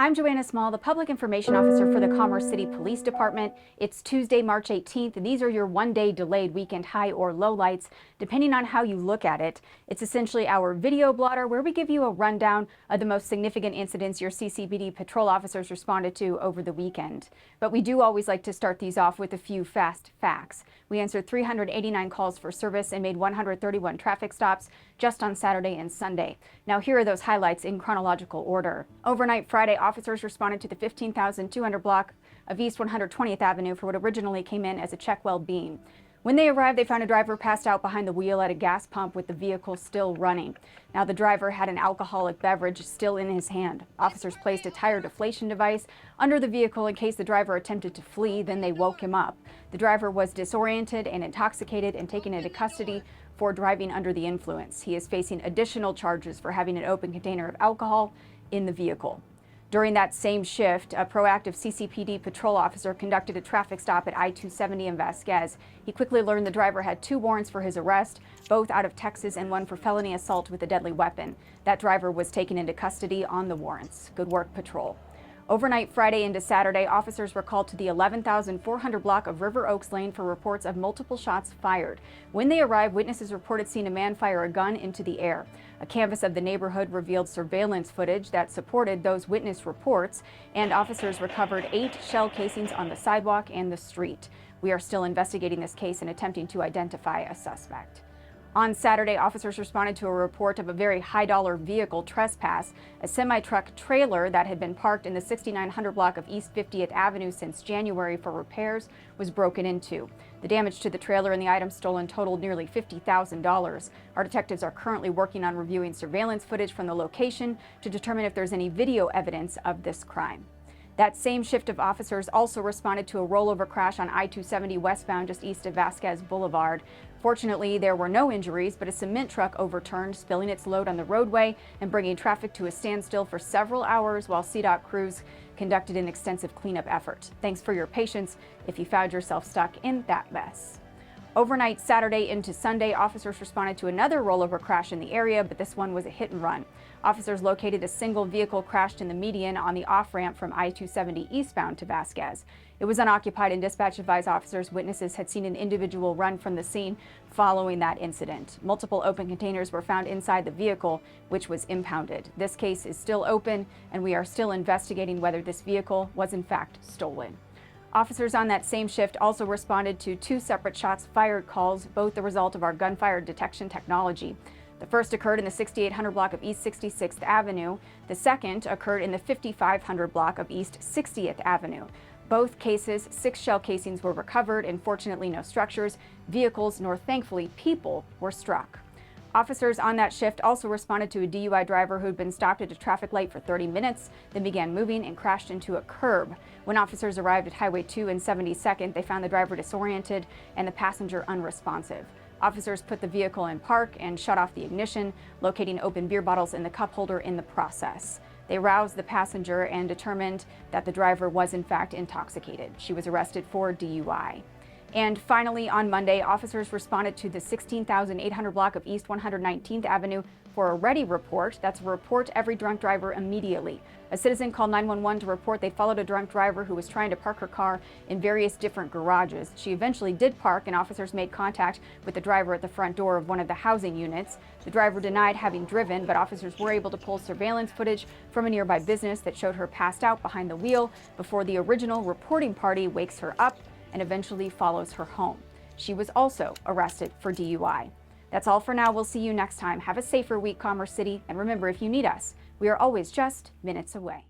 I'm Joanna Small, the Public Information Officer for the Commerce City Police Department. It's Tuesday, March 18th, and these are your one-day delayed weekend high or low lights, depending on how you look at it. It's essentially our video blotter where we give you a rundown of the most significant incidents your CCPD patrol officers responded to over the weekend. But we do always like to start these off with a few fast facts. We answered 389 calls for service and made 131 traffic stops just on Saturday and Sunday. Now here are those highlights in chronological order. Overnight Friday, officers responded to the 15,200 block of East 120th Avenue for what originally came in as a check well beam. When they arrived, they found a driver passed out behind the wheel at a gas pump with the vehicle still running. Now, the driver had an alcoholic beverage still in his hand. Officers placed a tire deflation device under the vehicle in case the driver attempted to flee, then they woke him up. The driver was disoriented and intoxicated and taken into custody for driving under the influence. He is facing additional charges for having an open container of alcohol in the vehicle. During that same shift, a proactive CCPD patrol officer conducted a traffic stop at I-270 in Vasquez. He quickly learned the driver had 2 warrants for his arrest, both out of Texas and one for felony assault with a deadly weapon. That driver was taken into custody on the warrants. Good work, patrol. Overnight Friday into Saturday, officers were called to the 11,400 block of River Oaks Lane for reports of multiple shots fired. When they arrived, witnesses reported seeing a man fire a gun into the air. A canvass of the neighborhood revealed surveillance footage that supported those witness reports, and officers recovered 8 shell casings on the sidewalk and the street. We are still investigating this case and attempting to identify a suspect. On Saturday, officers responded to a report of a very high-dollar vehicle trespass. A semi-truck trailer that had been parked in the 6900 block of East 50th Avenue since January for repairs was broken into. The damage to the trailer and the items stolen totaled nearly $50,000. Our detectives are currently working on reviewing surveillance footage from the location to determine if there's any video evidence of this crime. That same shift of officers also responded to a rollover crash on I-270 westbound just east of Vasquez Boulevard. Fortunately, there were no injuries, but a cement truck overturned, spilling its load on the roadway and bringing traffic to a standstill for several hours while CDOT crews conducted an extensive cleanup effort. Thanks for your patience if you found yourself stuck in that mess. Overnight Saturday into Sunday, officers responded to another rollover crash in the area, but this one was a hit and run. Officers located a single vehicle crashed in the median on the off-ramp from I-270 eastbound to Vasquez. It was unoccupied, and dispatch advised officers witnesses had seen an individual run from the scene following that incident. Multiple open containers were found inside the vehicle, which was impounded. This case is still open, and we are still investigating whether this vehicle was in fact stolen. Officers on that same shift also responded to 2 separate shots fired calls, both the result of our gunfire detection technology. The first occurred in the 6800 block of East 66th Avenue. The second occurred in the 5500 block of East 60th Avenue. Both cases, 6 shell casings were recovered, and fortunately no structures, vehicles, nor thankfully people were struck. Officers on that shift also responded to a DUI driver who had been stopped at a traffic light for 30 minutes, then began moving and crashed into a curb. When officers arrived at Highway 2 and 72nd, they found the driver disoriented and the passenger unresponsive. Officers put the vehicle in park and shut off the ignition, locating open beer bottles in the cup holder in the process. They roused the passenger and determined that the driver was in fact intoxicated. She was arrested for DUI. And finally, on Monday, officers responded to the 16,800 block of East 119th Avenue for a ready report. That's a report every drunk driver immediately. A citizen called 911 to report they followed a drunk driver who was trying to park her car in various different garages. She eventually did park, and officers made contact with the driver at the front door of one of the housing units. The driver denied having driven, but officers were able to pull surveillance footage from a nearby business that showed her passed out behind the wheel before the original reporting party wakes her up and eventually follows her home. She was also arrested for DUI. That's all for now. We'll see you next time. Have a safer week, Commerce City. And remember, if you need us, we are always just minutes away.